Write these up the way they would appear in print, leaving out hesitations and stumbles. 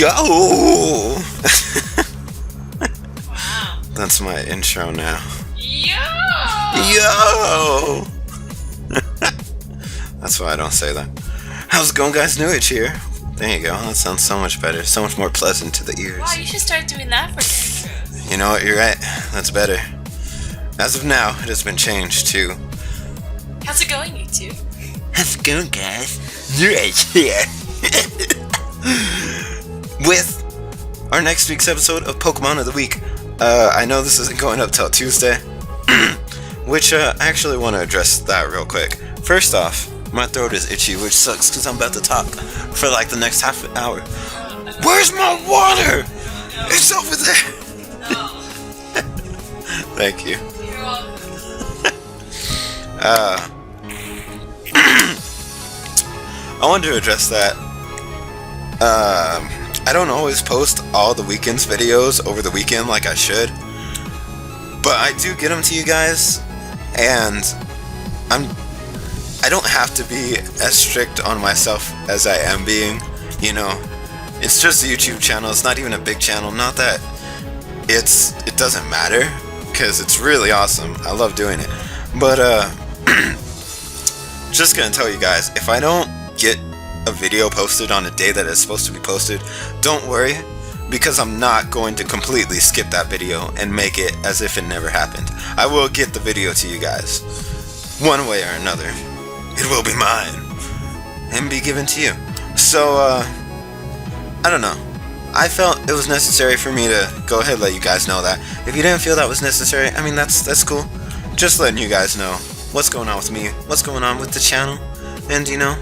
Yo! Wow. That's my intro now. Yo! Yo! That's why I don't say that. How's it going, guys? NewAge here. There you go. That sounds so much better. So much more pleasant to the ears. Wow, you should start doing that for your intros. You know what? You're right. That's better. As of now, it has been changed to... How's it going, YouTube? How's it going, guys? NewAge here. With our next week's episode of Pokemon of the Week. I know this isn't going up till Tuesday, which I actually want to address that real quick. First off, my throat is itchy, which sucks because I'm about to talk for like the next half an hour. Where's my water? It's over there. No. Thank you. You're welcome. I wanted to address that. I don't always post all the weekend's videos over the weekend like I should, but I do get them to you guys, and I don't have to be as strict on myself as I am being, you know. It's just a YouTube channel. It's not even a big channel. Not that it doesn't matter, because it's really awesome. I love doing it. But just gonna tell you guys, if I don't get a video posted on a day that it's supposed to be posted, don't worry, because I'm not going to completely skip that video and make it as if it never happened. I will get the video to you guys, one way or another. It will be mine and be given to you. So I don't know, I felt it was necessary for me to go ahead and let you guys know that. If you didn't feel that was necessary, I mean, that's cool. Just letting you guys know what's going on with me, what's going on with the channel, and you know,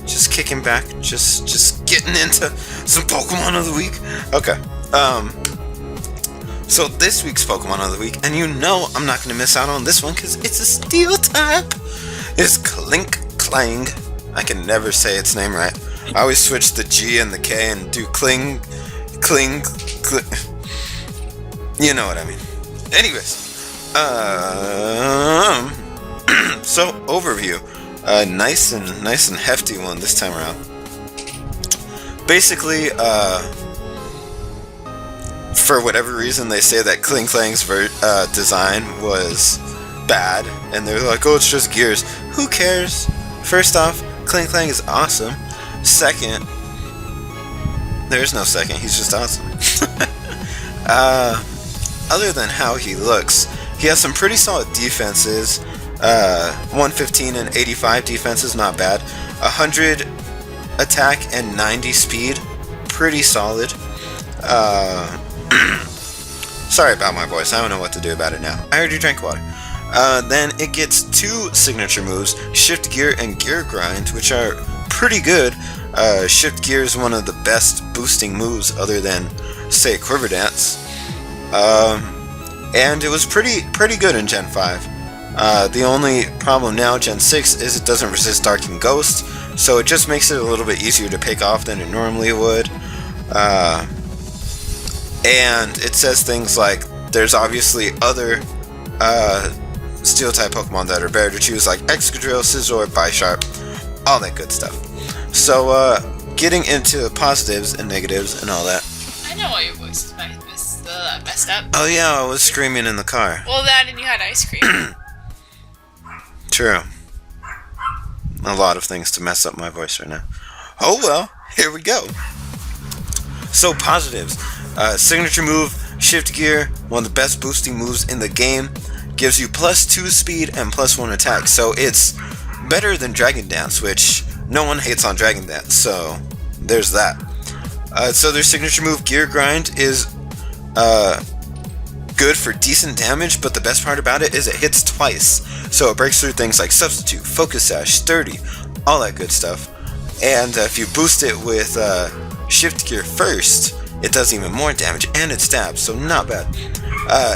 just kicking back, just getting into some Pokemon of the Week. Okay, so this week's Pokemon of the Week, and you know I'm not gonna miss out on this one because it's a steel type, is Klinklang. I can never say its name right. I always switch the G and the K and do Kling. You know what I mean. Anyways, so overview. Nice and hefty one this time around. Basically, for whatever reason, they say that Klinklang's design was bad, and they're like, "Oh, it's just gears." Who cares? First off, Klinklang is awesome. Second, there's no second. He's just awesome. Other than how he looks, he has some pretty solid defenses. 115 and 85 defense is not bad. 100 attack and 90 speed, pretty solid. Sorry about my voice, I don't know what to do about it now. I already drank water. Then it gets 2 signature moves, Shift Gear and Gear Grind, which are pretty good. Shift Gear is one of the best boosting moves other than, say, Quiver Dance. And it was pretty good in Gen 5. The only problem now, Gen 6, is it doesn't resist Dark and Ghost, so it just makes it a little bit easier to pick off than it normally would. And it says things like, there's obviously other Steel-type Pokemon that are better to choose, like Excadrill, Scizor, Bisharp, all that good stuff. So, getting into positives and negatives and all that. I know why your voice is messed up. Oh yeah, I was screaming in the car. Well, that and you had ice cream. True. A lot of things to mess up my voice right now. Oh well, here we go. So positives. Signature move, Shift Gear, one of the best boosting moves in the game. Gives you +2 speed and +1 attack. So it's better than Dragon Dance, which no one hates on Dragon Dance. So there's that. So their signature move, Gear Grind, is good for decent damage, but the best part about it is it hits twice. So it breaks through things like Substitute, Focus Sash, Sturdy, all that good stuff. And if you boost it with Shift Gear first, it does even more damage, and it stabs, so not bad.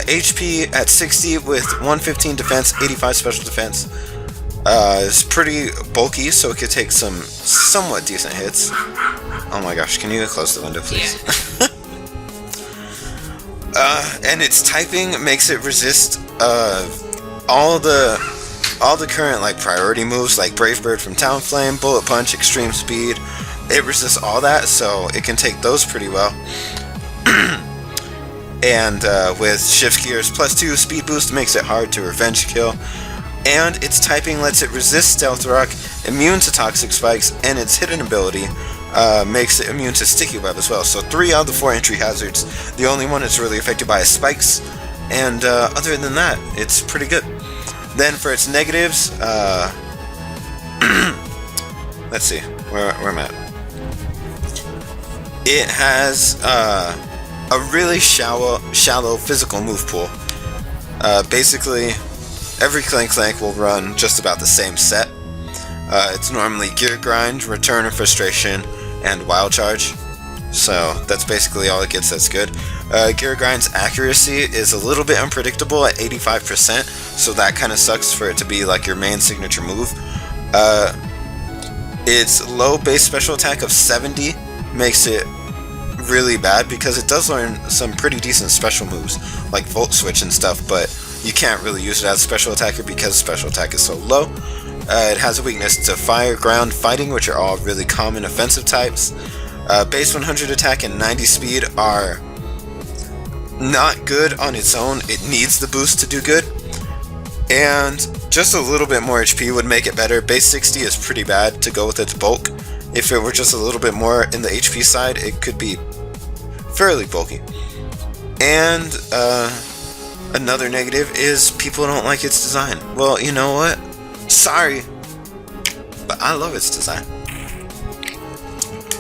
HP at 60 with 115 defense, 85 special defense. It's pretty bulky, so it could take some somewhat decent hits. Oh my gosh, can you close the window, please? Yeah. And its typing makes it resist all the current like priority moves like Brave Bird from Talonflame, Bullet Punch, Extreme Speed, it resists all that, so it can take those pretty well. And with shift gear's +2 speed boost makes it hard to revenge kill. And its typing lets it resist stealth rock, immune to toxic spikes, and its hidden ability makes it immune to sticky web as well. So 3 out of the 4 entry hazards. The only one that's really affected by is spikes, and other than that, it's pretty good. Then for its negatives, let's see where I'm at. It has a really shallow physical move pool. Basically, every Klinklang will run just about the same set. It's normally Gear Grind, Return of Frustration, and Wild Charge. So that's basically all it gets that's good. Gear Grind's accuracy is a little bit unpredictable at 85%, so that kind of sucks for it to be like your main signature move. Its low base special attack of 70 makes it really bad because it does learn some pretty decent special moves like Volt Switch and stuff, but you can't really use it as a special attacker because special attack is so low. It has a weakness to fire, ground, fighting, which are all really common offensive types. Base 100 attack and 90 speed are not good on its own. It needs the boost to do good, and just a little bit more HP would make it better. Base 60 is pretty bad to go with its bulk. If it were just a little bit more in the HP side, it could be fairly bulky. And another negative is people don't like its design. Well, you know what? Sorry, but I love its design.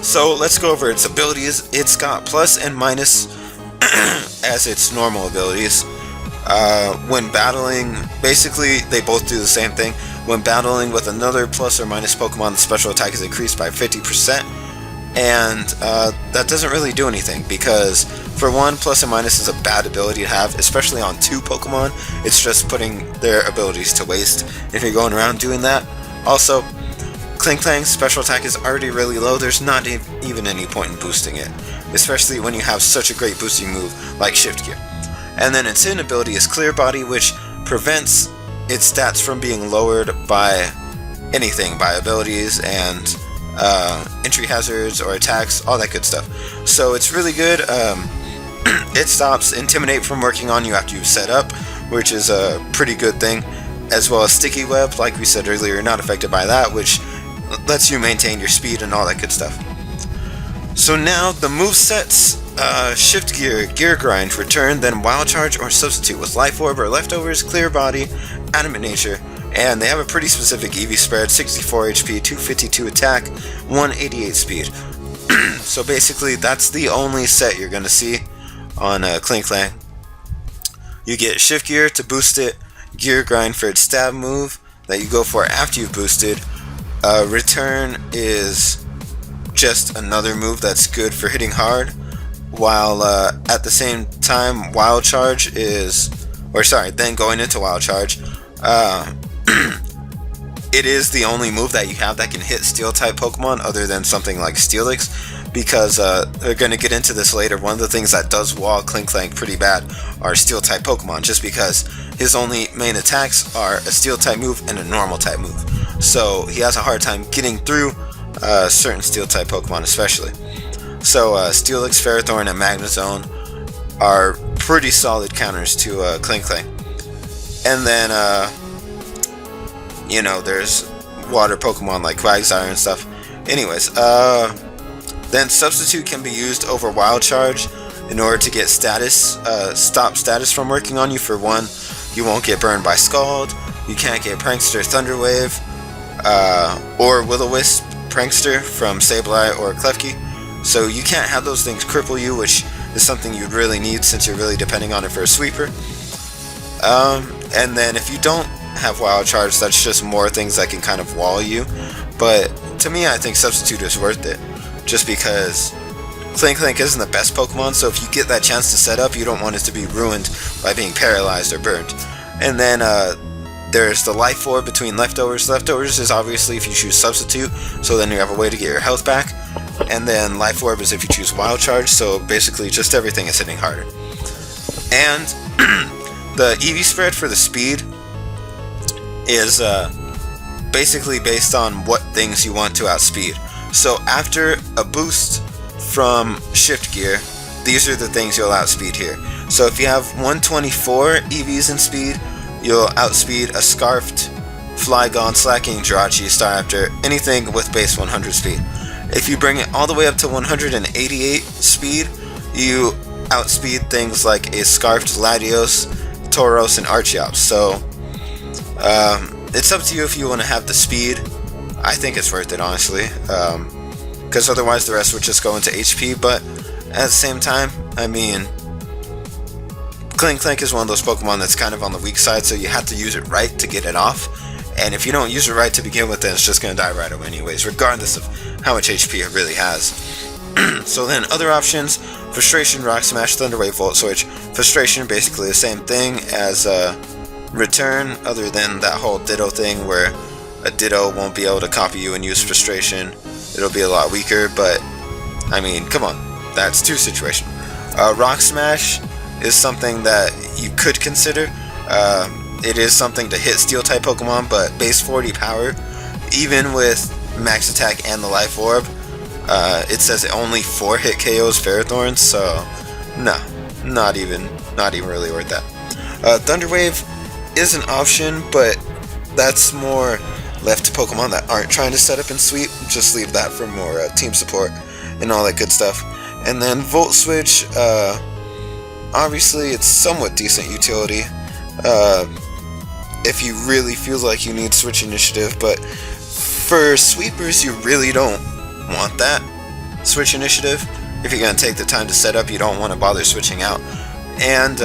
So let's go over its abilities. It's got plus and minus as its normal abilities. When battling, basically they both do the same thing. When battling with another plus or minus Pokemon, the special attack is increased by 50%, and that doesn't really do anything because, for one, plus and minus is a bad ability to have, especially on 2 Pokemon. It's just putting their abilities to waste if you're going around doing that. Also, Klinklang's special attack is already really low. There's not even any point in boosting it, especially when you have such a great boosting move like Shift Gear. And then its hidden ability is Clear Body, which prevents its stats from being lowered by anything, by abilities and entry hazards or attacks, all that good stuff. So it's really good. It stops Intimidate from working on you after you've set up, which is a pretty good thing, as well as Sticky Web, like we said earlier, not affected by that, which lets you maintain your speed and all that good stuff. So now the movesets: Shift Gear, Gear Grind, Return, then Wild Charge or Substitute with Life Orb or Leftovers, Clear Body, Adamant Nature, and they have a pretty specific EV spread: 64 HP, 252 attack, 188 speed. So basically that's the only set you're gonna see on Klinklang. You get Shift Gear to boost it, Gear Grind for its stab move that you go for after you've boosted. Return is just another move that's good for hitting hard, while at the same time Wild Charge is, then going into Wild Charge, it is the only move that you have that can hit Steel type Pokemon other than something like Steelix, because they're going to get into this later. One of the things that does wall Klinklang pretty bad are Steel type Pokemon, just because his only main attacks are a Steel type move and a normal type move. So he has a hard time getting through certain Steel type Pokemon especially. So Steelix, Ferrothorn, and Magnezone are pretty solid counters to Klinklang. And then there's water Pokemon like Quagsire and stuff. Anyways, then Substitute can be used over Wild Charge in order to get status, stop status from working on you. For one, you won't get burned by Scald, you can't get Prankster Thunder Wave, or Will-O-Wisp Prankster from Sableye or Klefki. So you can't have those things cripple you, which is something you'd really need since you're really depending on it for a sweeper. And then if you don't have Wild Charge, that's just more things that can kind of wall you. But to me, I think Substitute is worth it, just because Klinklang isn't the best Pokemon, so if you get that chance to set up, you don't want it to be ruined by being paralyzed or burned. And then there's the Life Orb between Leftovers. Leftovers is obviously if you choose Substitute, so then you have a way to get your health back. And then Life Orb is if you choose Wild Charge, so basically just everything is hitting harder. And the EV spread for the speed is basically based on what things you want to outspeed. So after a boost from shift gear, these are the things you'll outspeed here. So if you have 124 EVs in speed, you'll outspeed a Scarfed, Flygon, Slacking, Jirachi, Staraptor, anything with base 100 speed. If you bring it all the way up to 188 speed, you outspeed things like a Scarfed Latios, Tauros, and Archeops. So it's up to you if you want to have the speed. I think it's worth it, honestly, because otherwise the rest would just go into HP. But at the same time, I mean, Klinklang is one of those Pokemon that's kind of on the weak side, so you have to use it right to get it off. And if you don't use it right to begin with, then it's just going to die right away anyways, regardless of how much HP it really has. So then other options: Frustration, Rock Smash, Thunder Wave, Volt Switch. Frustration, basically the same thing as Return, other than that whole Ditto thing where a Ditto won't be able to copy you and use Frustration. It'll be a lot weaker, but I mean, come on, that's two situations. Rock Smash is something that you could consider. It is something to hit Steel type Pokemon, but base 40 power, even with max attack and the Life Orb, it says it only 4 hit KOs Ferrothorns, so no, not even really worth that. Thunder Wave is an option, but that's more left to Pokemon that aren't trying to set up and sweep. Just leave that for more team support and all that good stuff. And then Volt Switch, obviously it's somewhat decent utility if you really feel like you need Switch Initiative, but for sweepers you really don't want that Switch Initiative. If you're going to take the time to set up, you don't want to bother switching out. And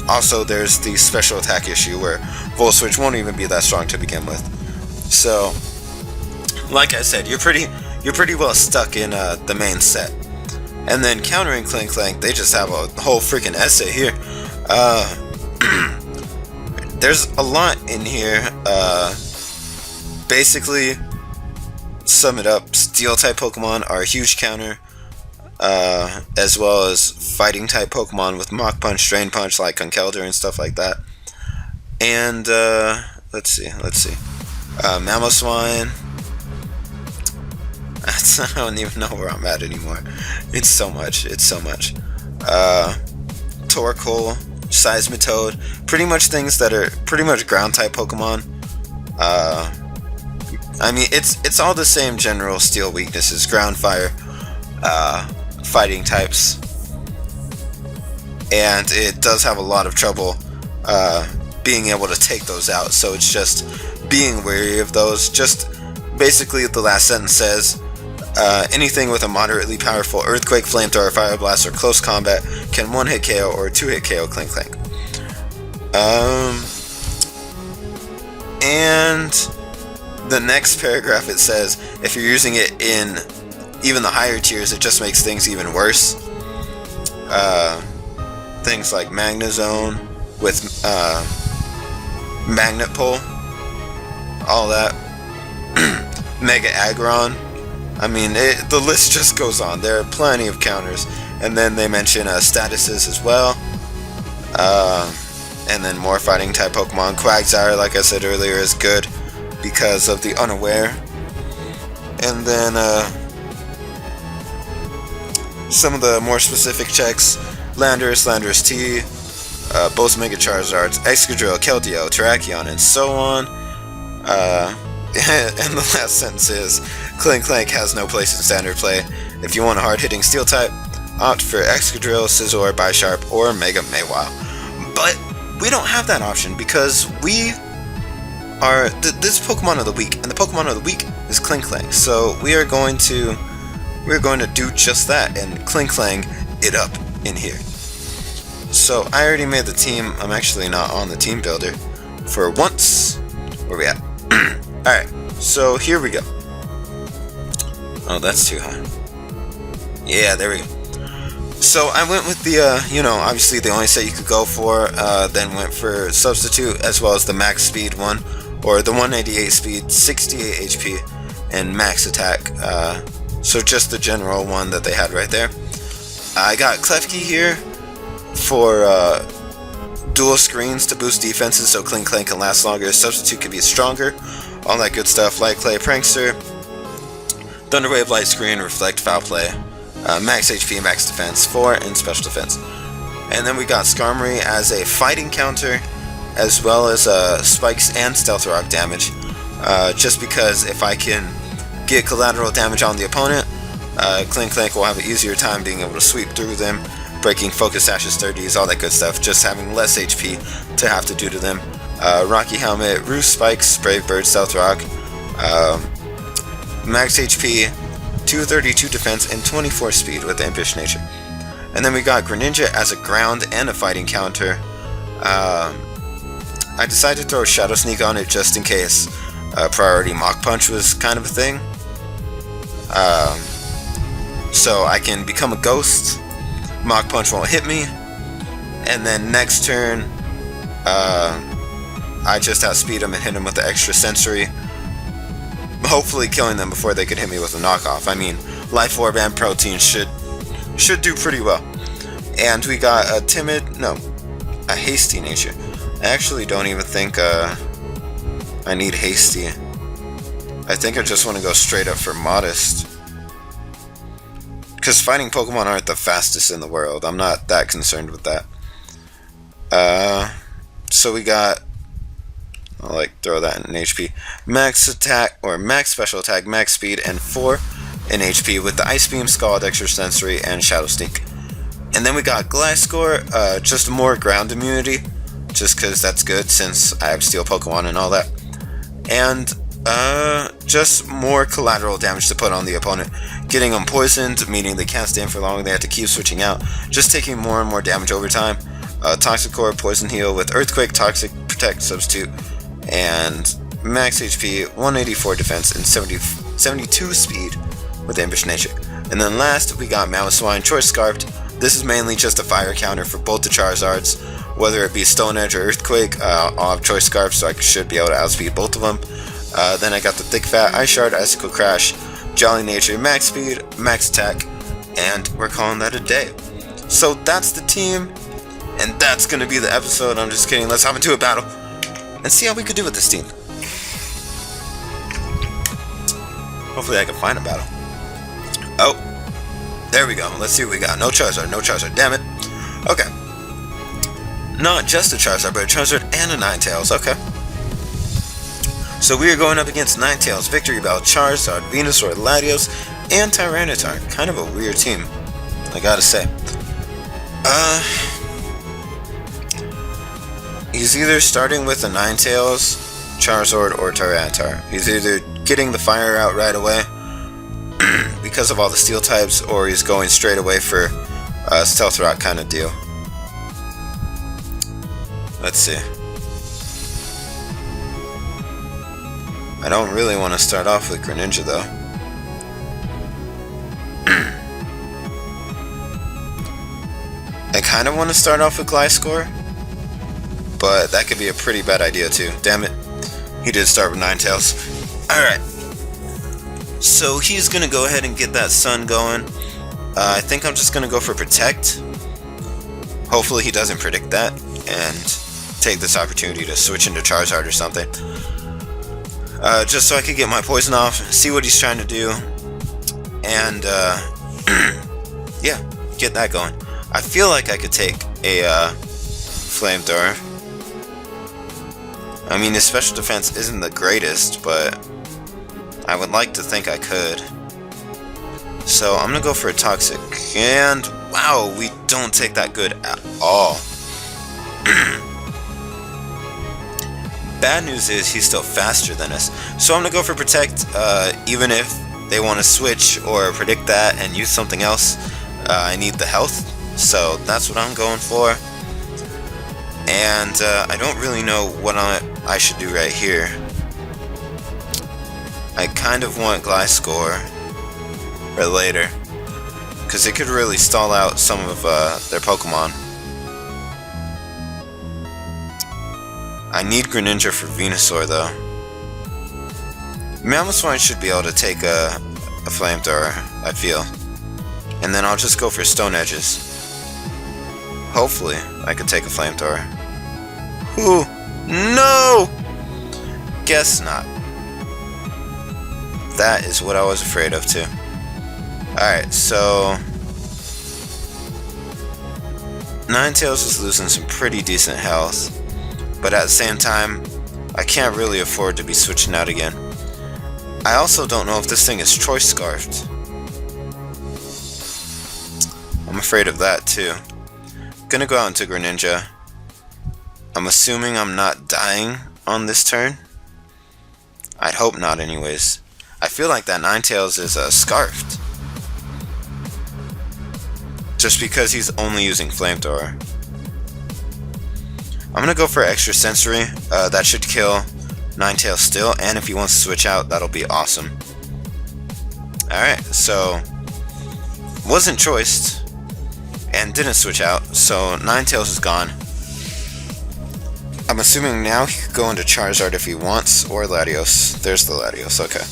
also there's the special attack issue where Volt Switch won't even be that strong to begin with. So like I said, you're pretty well stuck in the main set. And then countering Klinklang, they just have a whole freaking essay here. There's a lot in here. Basically, sum it up, Steel type Pokemon are a huge counter, as well as Fighting type Pokemon with Mach Punch, Drain Punch, like Conkeldurr and stuff like that. And let's see, Mamoswine. I don't even know where I'm at anymore. It's so much. Torkoal, Seismitoad, pretty much things that are pretty much ground type Pokemon. I mean, it's all the same general Steel weaknesses: ground, fire, fighting types, and it does have a lot of trouble being able to take those out. So it's just being wary of those. Just basically, the last sentence says, anything with a moderately powerful Earthquake, Flamethrower, Fire Blast, or Close Combat can 1-hit KO or 2-hit KO Klinklang. And the next paragraph, it says, if you're using it in even the higher tiers, it just makes things even worse. Things like Magnezone with Magnet Pull, all that. Mega Aggron. I mean, the list just goes on. There are plenty of counters. And then they mention statuses as well. And then more fighting type Pokemon. Quagsire, like I said earlier, is good because of the Unaware. And then some of the more specific checks: Landorus T, both Mega Charizards, Excadrill, Keldeo, Terrakion, and so on. And the last sentence is, Klinklang has no place in standard play. If you want a hard-hitting Steel type, opt for Excadrill, Scizor, Bisharp, or Mega Mawile. But we don't have that option because we are this Pokemon of the week, and the Pokemon of the week is Klinklang. So we're going to do just that and Klinklang it up in here. So I already made the team. I'm actually not on the team builder for once. Where we at? Alright, so here we go. Oh, that's too high. Yeah, there we go. So I went with the, obviously the only set you could go for, then went for Substitute, as well as the max speed one, or the 188 speed, 68 HP, and max attack. So just the general one that they had right there. I got Klefki here for dual screens to boost defenses so Klinklang can last longer, Substitute can be stronger, all that good stuff. Light Clay, Prankster, Thunderwave, Light Screen, Reflect, Foul Play, Max HP, Max Defense, 4, and Special Defense. And then we got Skarmory as a fighting counter, as well as spikes and stealth rock damage. Just because if I can get collateral damage on the opponent, Klinklang will have an easier time being able to sweep through them, breaking Focus Ashes 30s, all that good stuff, just having less HP to have to do to them. Rocky Helmet, Roost Spikes, Brave Bird, Stealth Rock, Max HP, 232 defense, and 24 speed with Impish Nature. And then we got Greninja as a ground and a fighting counter. I decided to throw Shadow Sneak on it just in case Priority Mach Punch was kind of a thing. So I can become a ghost, Mach Punch won't hit me, and then next turn I just outspeed them and hit them with the extra sensory, hopefully killing them before they could hit me with a knockoff. I mean, Life Orb and Protein should do pretty well. And we got a Hasty Nature. I actually don't even think I need Hasty. I think I just want to go straight up for Modest. Because fighting Pokemon aren't the fastest in the world. I'm not that concerned with that. So we got, I'll throw that in HP. Max attack, or max special attack, max speed, and 4 in HP with the Ice Beam, Scald, Extra Sensory, and Shadow Sneak. And then we got Gliscor, just more ground immunity, just because that's good since I have Steel Pokemon and all that. And just more collateral damage to put on the opponent. Getting them poisoned, meaning they can't stand for long, they have to keep switching out, just taking more and more damage over time. Toxic Core, Poison Heal with Earthquake, Toxic Protect, Substitute, and max HP, 184 defense, and 72 speed with Ambush Nature. And then last, we got Mamoswine, Choice Scarfed. This is mainly just a fire counter for both the Charizards, whether it be Stone Edge or Earthquake. I'll have Choice Scarf, so I should be able to outspeed both of them. Then I got the Thick Fat, Ice Shard, Icicle Crash, Jolly Nature, max speed, max attack, and we're calling that a day. So that's the team, and that's going to be the episode. I'm just kidding. Let's hop into a battle and see how we could do with this team. Hopefully I can find a battle. Oh, there we go. Let's see what we got. No Charizard, damn it. Okay. Not just a Charizard, but a Charizard and a Ninetales. Okay. So we are going up against Ninetales, Victory Bell, Charizard, Venusaur, Latios, and Tyranitar. Kind of a weird team, I gotta say. He's either starting with a Ninetales, Charizard, or Tyranitar. He's either getting the fire out right away because of all the steel types, or he's going straight away for a Stealth Rock kind of deal. Let's see. I don't really want to start off with Greninja though. I kind of want to start off with Gliscor, but that could be a pretty bad idea too. Damn it. He did start with Ninetales. Alright. So he's going to go ahead and get that Sun going. I think I'm just going to go for Protect. Hopefully he doesn't predict that and take this opportunity to switch into Charizard or something. Just so I could get my poison off, see what he's trying to do, and yeah, get that going. I feel like I could take a Flamethrower. I mean, his special defense isn't the greatest, but I would like to think I could. So I'm gonna go for a Toxic, and wow, we don't take that good at all. Bad news is he's still faster than us, so I'm gonna go for Protect. Even if they want to switch or predict that and use something else, I need the health, so that's what I'm going for. And I don't really know what I should do right here. I kind of want Gliscor or later, because it could really stall out some of their Pokemon. I need Greninja for Venusaur though. Mamoswine should be able to take a Flamethrower, I feel. And then I'll just go for Stone Edges. Hopefully I could take a Flamethrower. Ooh, no! Guess not. That is what I was afraid of too. Alright, so Ninetales is losing some pretty decent health, but at the same time, I can't really afford to be switching out again. I also don't know if this thing is choice scarfed. I'm afraid of that too. Gonna go out into Greninja. I'm assuming I'm not dying on this turn. I'd hope not anyways. I feel like that Ninetales is scarfed. Just because he's only using Flamethrower. I'm gonna go for Extra Sensory. That should kill Ninetales still, and if he wants to switch out, that'll be awesome. Alright, so wasn't choiced and didn't switch out, so Ninetales is gone. I'm assuming now he could go into Charizard if he wants, or Latios. There's the Latios, okay.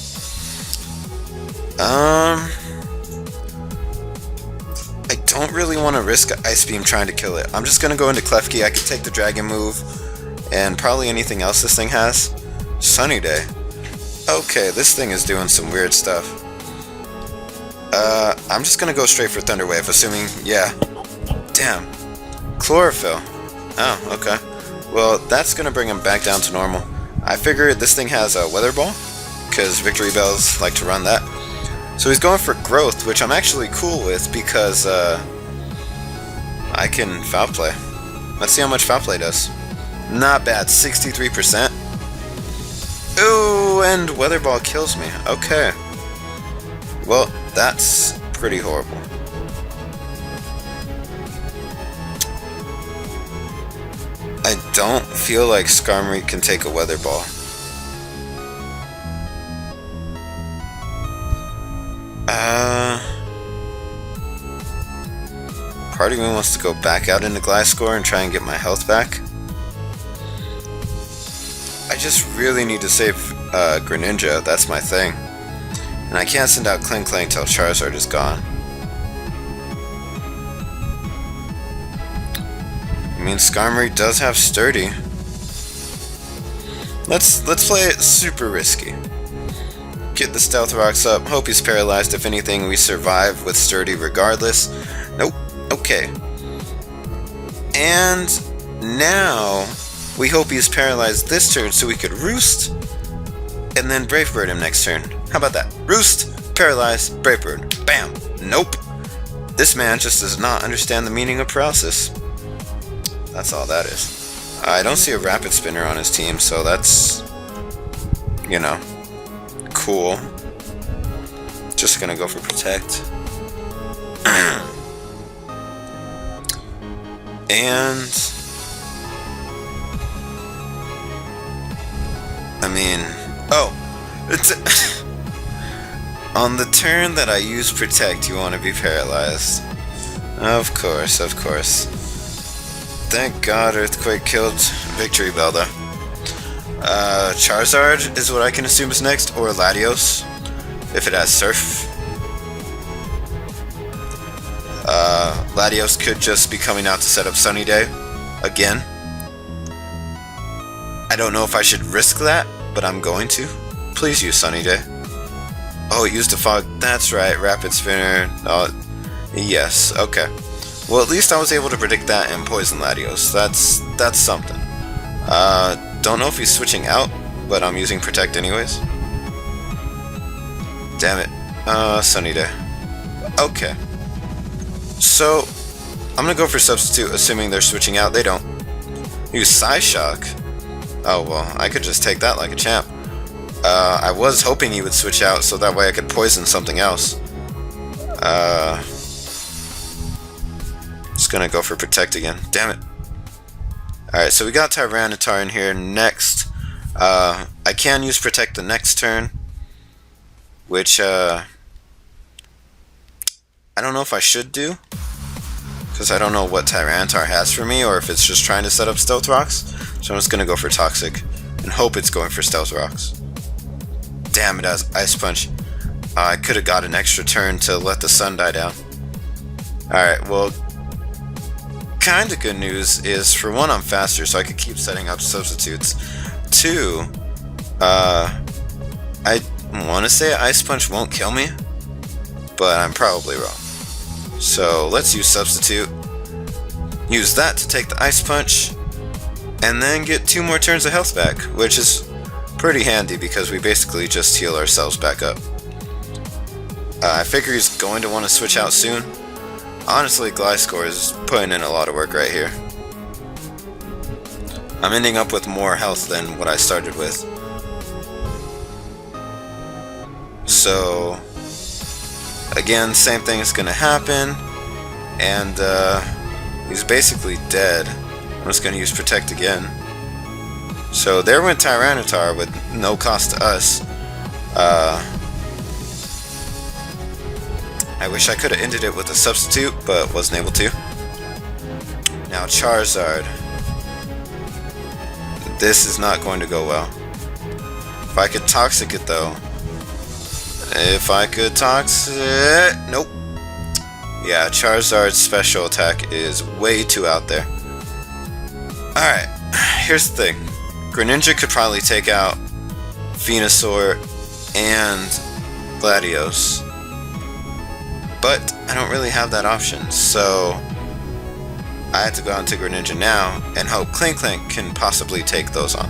I don't really want to risk Ice Beam trying to kill it. I'm just going to go into Klefki. I could take the Dragon move, and probably anything else this thing has. Sunny Day. Okay, this thing is doing some weird stuff. I'm just going to go straight for Thunder Wave, assuming, yeah. Damn. Chlorophyll. Oh, okay. Well, that's going to bring him back down to normal. I figured this thing has a Weather Ball, because Victory Bells like to run that. So he's going for Growth, which I'm actually cool with, because I can Foul Play. Let's see how much Foul Play does. Not bad, 63%. Ooh, and Weather Ball kills me. Okay. Well, that's pretty horrible. I don't feel like Skarmory can take a Weather Ball. Part of me wants to go back out into Gliscor and try and get my health back. I just really need to save Greninja, that's my thing. And I can't send out Klinklang till Charizard is gone. I mean, Skarmory does have Sturdy. Let's play it super risky. Get the Stealth Rocks up, hope he's paralyzed. If anything, we survive with Sturdy regardless. Nope. Okay. And now we hope he's paralyzed this turn so we could Roost and then Brave Bird him next turn. How about that? Roost, paralyze, Brave Bird. Bam! Nope. This man just does not understand the meaning of paralysis. That's all that is. I don't see a Rapid Spinner on his team, so that's, you know, cool. Just gonna go for Protect. And I mean, oh, it's on the turn that I use Protect, you want to be paralyzed. Of course, of course. Thank God Earthquake killed Victory Bell though. Charizard is what I can assume is next, or Latios, if it has Surf. Latios could just be coming out to set up Sunny Day again. I don't know if I should risk that, but I'm going to. Please use Sunny Day. Oh, it used a Fog. That's right, Rapid Spinner. Oh, yes, okay. Well, at least I was able to predict that and poison Latios. That's something. Don't know if he's switching out, but I'm using Protect anyways. Damn it. Sunny Day. Okay. So, I'm gonna go for Substitute, assuming they're switching out. They don't. Use Psyshock. Oh, well, I could just take that like a champ. I was hoping he would switch out, so that way I could poison something else. Just gonna go for Protect again. Damn it. Alright, so we got Tyranitar in here next. I can use Protect the next turn, which, I don't know if I should do, because I don't know what Tyranitar has for me, or if it's just trying to set up Stealth Rocks. So I'm just gonna go for Toxic, and hope it's going for Stealth Rocks. Damn, it has Ice Punch. I could have got an extra turn to let the sun die down. Alright, well, kinda good news is, for one, I'm faster, so I could keep setting up substitutes. Two, want to say Ice Punch won't kill me, but I'm probably wrong. So let's use Substitute. Use that to take the Ice Punch, and then get 2 more turns of health back, which is pretty handy because we basically just heal ourselves back up. I figure he's going to want to switch out soon. Honestly, Gliscor is putting in a lot of work right here. I'm ending up with more health than what I started with. So, again, same thing is going to happen. And he's basically dead. I'm just going to use Protect again. So there went Tyranitar with no cost to us. I wish I could have ended it with a Substitute, but wasn't able to. Now Charizard. This is not going to go well. If I could Toxic it though. If I could Toxic... Nope. Yeah, Charizard's special attack is way too out there. Alright, here's the thing. Greninja could probably take out Venusaur and Gladios. But I don't really have that option, so I had to go on to Greninja now and hope Klinklang can possibly take those on.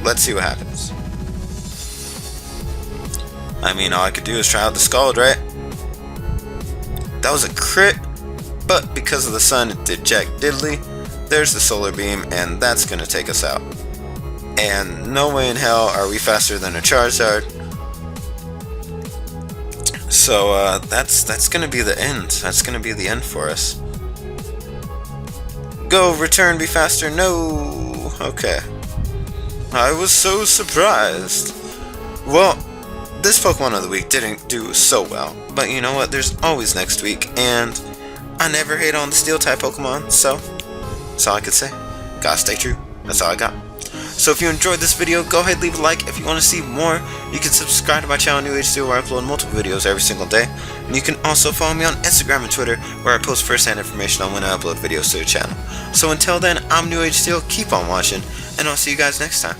Let's see what happens. I mean, all I could do is try out the Scald, right? That was a crit, but because of the sun it did jack diddly. There's the Solar Beam, and that's gonna take us out. And no way in hell are we faster than a Charizard. So that's gonna be the end. That's gonna be the end for us. Go, return, be faster. No. Okay. I was so surprised. Well, this Pokemon of the week didn't do so well, but you know what? There's always next week, and I never hate on the Steel type Pokemon, so that's all I could say. Gotta stay true. That's all I got. So if you enjoyed this video, go ahead and leave a like. If you want to see more, you can subscribe to my channel NewAgeSteel, where I upload multiple videos every single day. And you can also follow me on Instagram and Twitter, where I post first-hand information on when I upload videos to the channel. So until then, I'm NewAgeSteel, keep on watching, and I'll see you guys next time.